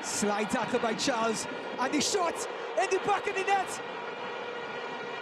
Slide tackle by Charles, and the shot in the back of the net.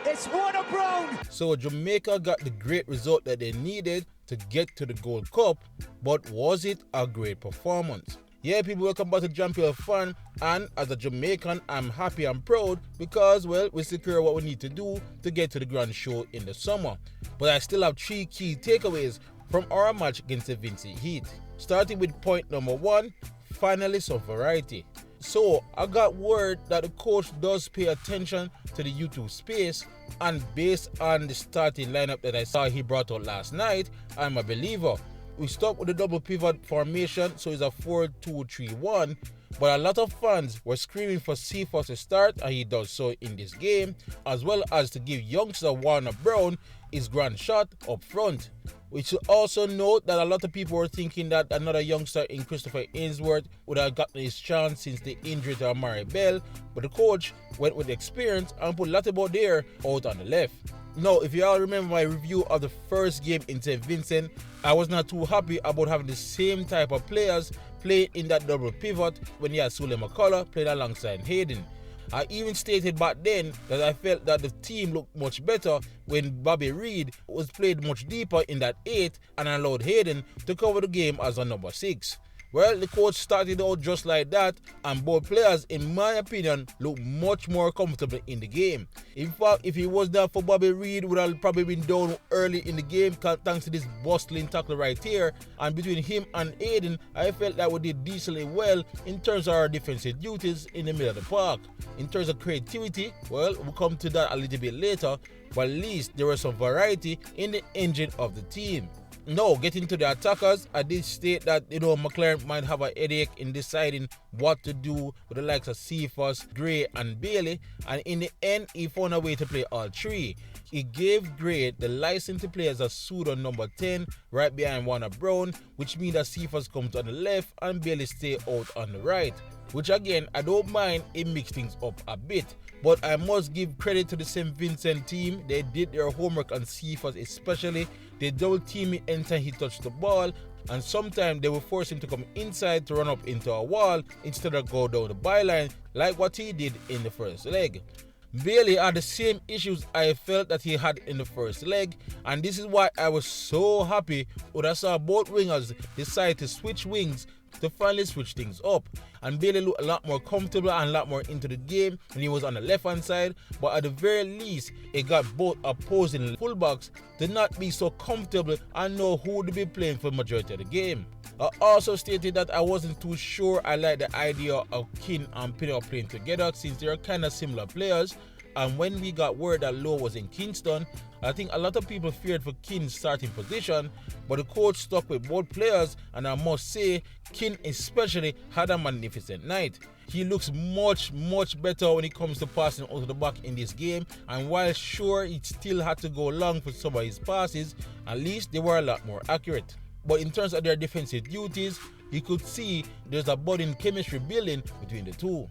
It's Warner Brown. So Jamaica got the great result that they needed to get to the Gold Cup, but was it a great performance? Yeah, people, welcome back to Jamaican Fan, and as a Jamaican, I'm happy and proud because, well, we secure what we need to do to get to the grand show in the summer. But I still have 3 key takeaways from our match against the Vincent Heat. Starting with point number 1, finally some variety. So I got word that the coach does pay attention to the YouTube space, and based on the starting lineup that I saw he brought out last night, I'm a believer. We stuck with the double pivot formation, so it's a 4-2-3-1, but a lot of fans were screaming for Cephas to start, and he does so in this game, as well as to give youngster Warner Brown his grand shot up front. We should also note that a lot of people were thinking that another youngster in Christopher Ainsworth would have gotten his chance since the injury to Amari Bell, but the coach went with the experience and put Latibor there out on the left. Now, if you all remember my review of the first game in Saint Vincent, I was not too happy about having the same type of players playing in that double pivot when you had Sule McCullough playing alongside Hayden. I even stated back then that I felt that the team looked much better when Bobby Reid was played much deeper in that 8 and allowed Hayden to cover the game as a number 6. Well, the coach started out just like that, and both players, in my opinion, look much more comfortable in the game. In fact, if it was not for Bobby Reid, would have probably been down early in the game thanks to this bustling tackle right here. And between him and Aiden, I felt that we did decently well in terms of our defensive duties in the middle of the park. In terms of creativity, well, we'll come to that a little bit later, but at least there was some variety in the engine of the team. Now, getting to the attackers, I did state that, McLaren might have a headache in deciding what to do with the likes of Cephas, Gray, and Bailey, and in the end, he found a way to play all 3. He gave Gray the license to play as a pseudo number 10 right behind Warner Brown, which means that Cephas comes on the left and Bailey stay out on the right. Which again, I don't mind, it mixed things up a bit. But I must give credit to the Saint Vincent team. They did their homework on Cephas especially. They double team him anytime he touched the ball, and sometimes they will force him to come inside to run up into a wall instead of go down the byline like what he did in the first leg. Bailey had the same issues I felt that he had in the first leg, and this is why I was so happy when I saw both wingers decide to switch wings to finally switch things up. And Bailey looked a lot more comfortable and a lot more into the game when he was on the left hand side, but at the very least it got both opposing fullbacks to not be so comfortable and know who to be playing for the majority of the game. I also stated that I wasn't too sure I liked the idea of Kin and Pinot playing together since they are kind of similar players, and when we got word that Lowe was in Kingston, I think a lot of people feared for Kin's starting position, but the coach stuck with both players, and I must say, Kin especially had a magnificent night. He looks much better when it comes to passing out of the back in this game, and while sure it still had to go long for some of his passes, at least they were a lot more accurate. But in terms of their defensive duties, you could see there's a budding chemistry building between the two.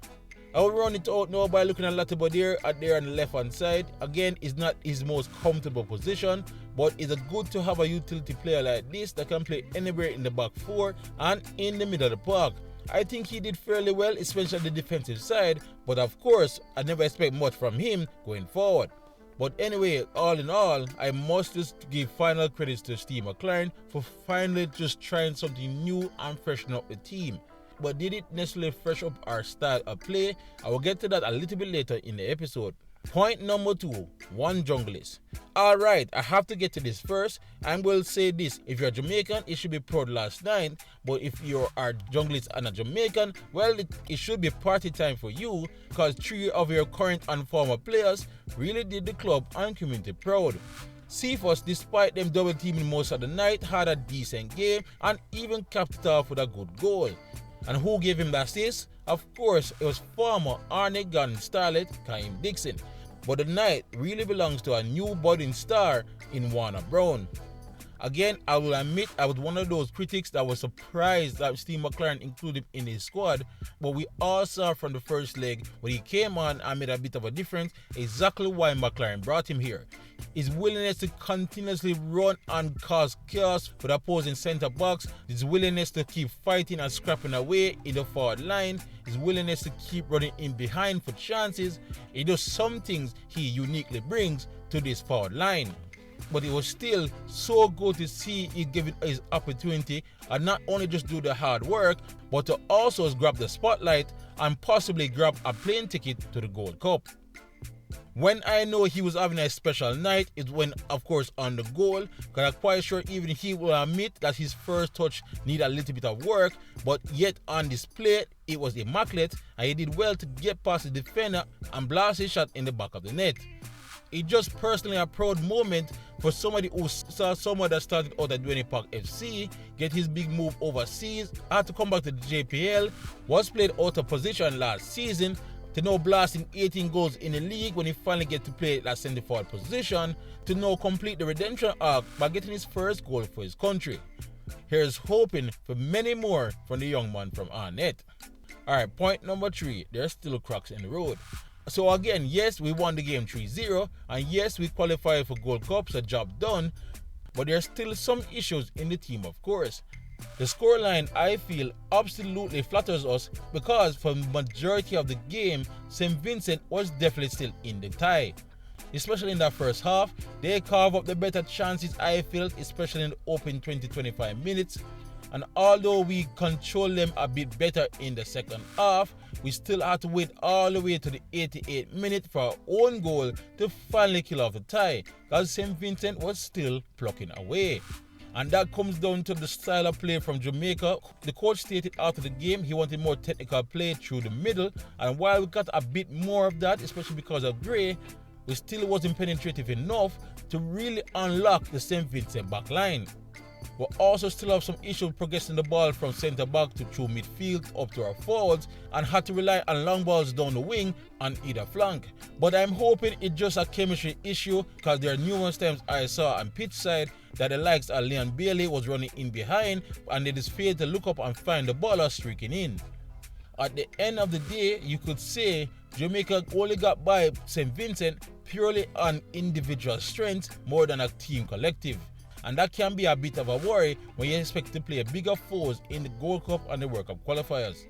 I will run it out now by looking at Latibor there on the left hand side. Again, it's not his most comfortable position, but it's good to have a utility player like this that can play anywhere in the back 4 and in the middle of the park. I think he did fairly well, especially on the defensive side, but of course, I never expect much from him going forward. But anyway, all in all, I must just give final credits to Steve McLaren for finally just trying something new and freshen up the team. But did it necessarily fresh up our style of play? I will get to that a little bit later in the episode. Point number 2, one junglist. Alright, I have to get to this first. I will say this, if you're Jamaican, it should be proud last night. But if you are junglist and a Jamaican, well, it should be party time for you, because 3 of your current and former players really did the club and community proud. Cephas, despite them double teaming most of the night, had a decent game and even capped it off with a good goal. And who gave him the assist? Of course, it was former Arnie Gunn starlet Kaim Dixon. But the night really belongs to a new budding star in Warner Brown. Again, I will admit I was one of those critics that was surprised that Steve McLaren included him in his squad, but we all saw from the first leg when he came on and made a bit of a difference exactly why McLaren brought him here. His willingness to continuously run and cause chaos for the opposing centre backs, his willingness to keep fighting and scrapping away in the forward line, his willingness to keep running in behind for chances, it does some things he uniquely brings to this forward line. But it was still so good to see he given his opportunity and not only just do the hard work, but to also grab the spotlight and possibly grab a plane ticket to the Gold Cup. When I know he was having a special night is when, of course, on the goal, because I'm quite sure even he will admit that his first touch needed a little bit of work, but yet on display it was immaculate and he did well to get past the defender and blast his shot in the back of the net. It's just personally a proud moment for somebody who saw someone that started out at Dwayne Park FC, get his big move overseas, had to come back to the JPL, was played out of position last season, to now blasting 18 goals in the league when he finally get to play that centre forward position, to now complete the redemption arc by getting his first goal for his country. Here's hoping for many more from the young man from Arnett. Alright, point number 3, there's still cracks in the road. So again, yes, we won the game 3-0, and yes, we qualified for Gold Cup, so job done, but there's still some issues in the team, of course. The scoreline, I feel, absolutely flatters us because for the majority of the game, Saint Vincent was definitely still in the tie. Especially in that first half, they carved up the better chances, I felt, especially in the open 20-25 minutes. And although we controlled them a bit better in the second half, we still had to wait all the way to the 88th minute for our own goal to finally kill off the tie, because Saint Vincent was still plucking away. And that comes down to the style of play from Jamaica. The coach stated after the game he wanted more technical play through the middle, and while we got a bit more of that, especially because of Gray, we still wasn't penetrative enough to really unlock the Saint Vincent back line. We also still have some issues progressing the ball from centre back to through midfield up to our forwards, and had to rely on long balls down the wing on either flank. But I'm hoping it's just a chemistry issue, because there are numerous times I saw on pitch side that the likes of Leon Bailey was running in behind and they just failed to look up and find the baller streaking in. At the end of the day, you could say Jamaica only got by St. Vincent purely on individual strength more than a team collective. And that can be a bit of a worry when you expect to play bigger foes in the Gold Cup and the World Cup qualifiers.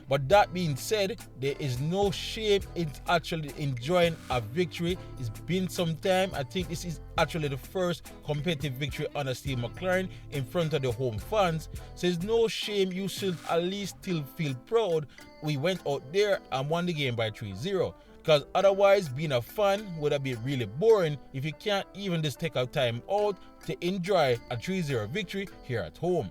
But that being said, there is no shame in actually enjoying a victory. It's been some time. I think this is actually the first competitive victory under Steve McLaren in front of the home fans. So there's no shame. You should at least still feel proud. We went out there and won the game by 3-0. Because otherwise, being a fan would have been really boring if you can't even just take a time out to enjoy a 3-0 victory here at home.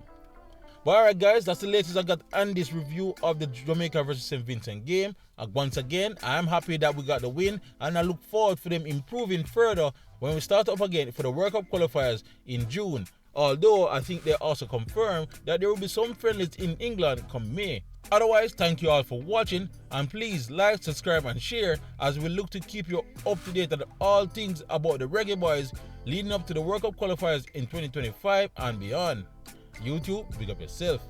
But alright guys, that's the latest I got on this review of the Jamaica vs St. Vincent game. And once again, I am happy that we got the win, and I look forward for them improving further when we start up again for the World Cup qualifiers in June. Although I think they also confirmed that there will be some friendlies in England come May. Otherwise, thank you all for watching, and please like, subscribe and share as we look to keep you up to date on all things about the reggaeboyz leading up to the World Cup qualifiers in 2025 and beyond. YouTube, big up yourself.